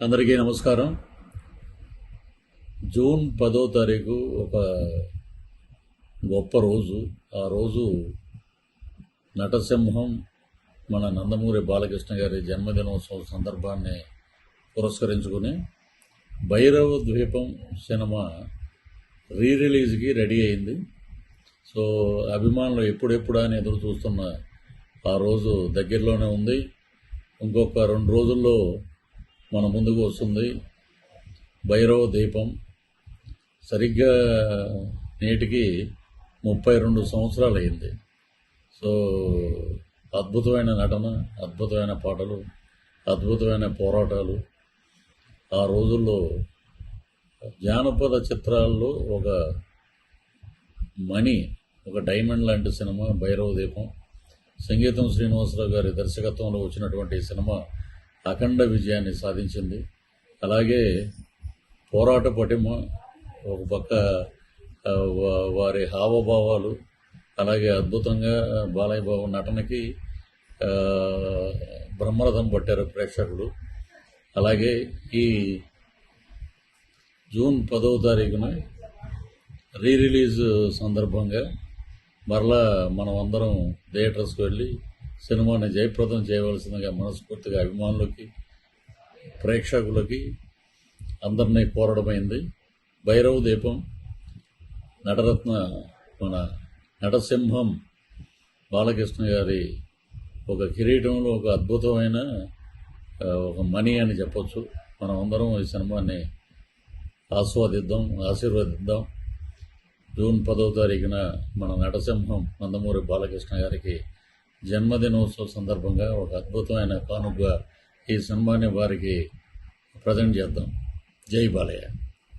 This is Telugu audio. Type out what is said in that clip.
అందరికీ నమస్కారం. జూన్ 10వ తారీఖు ఒక గొప్ప రోజు. ఆ రోజు నటసింహం మన నందమూరి బాలకృష్ణ గారి జన్మదినోత్సవం సందర్భాన్ని పురస్కరించుకుని భైరవ ద్వీపం సినిమా రిలీజ్కి రెడీ అయింది. సో అభిమానులు ఎప్పుడెప్పుడా అని ఎదురు చూస్తున్న ఆ రోజు దగ్గరలోనే ఉంది. ఇంకొక 2 రోజుల్లో మన ముందుకు వస్తుంది భైరవ దీపం. సరిగ్గా నేటికి 32 సంవత్సరాలు అయింది. సో అద్భుతమైన నటన, అద్భుతమైన పాటలు, అద్భుతమైన పోరాటాలు. ఆ రోజుల్లో జానపద చిత్రాల్లో ఒక డైమండ్ లాంటి సినిమా భైరవ దీపం. సంగీతం శ్రీనివాసరావు గారి దర్శకత్వంలో వచ్చినటువంటి ఈ సినిమా అఖండ విజయాన్ని సాధించింది. అలాగే పోరాట పటిమ, ఒక పక్క వారి హావభావాలు, అలాగే అద్భుతంగా బాలయ్య బాబు నటనకి బ్రహ్మరథం పట్టారు ప్రేక్షకులు. అలాగే ఈ జూన్ 10వ తారీఖున రిలీజ్ సందర్భంగా మరలా మనం అందరం థియేటర్స్కి వెళ్ళి సినిమాని జయప్రదం చేయవలసిందిగా మనస్ఫూర్తిగా అభిమానులకి, ప్రేక్షకులకి అందరినీ కోరడమైంది. భైరవ దీపం నటరత్న మన నటసింహం బాలకృష్ణ గారి ఒక కిరీటంలో ఒక అద్భుతమైన ఒక మణి అని చెప్పొచ్చు. మనం అందరం ఈ సినిమాని ఆశీర్వదిద్దాం. జూన్ 10వ తారీఖున మన నటసింహం నందమూరి బాలకృష్ణ గారికి జన్మదినోత్సవం సందర్భంగా ఒక అద్భుతమైన కానుకగా ఈ సినిమాని వారికి ప్రజెంట్ చేద్దాం. జై బాలయ్య.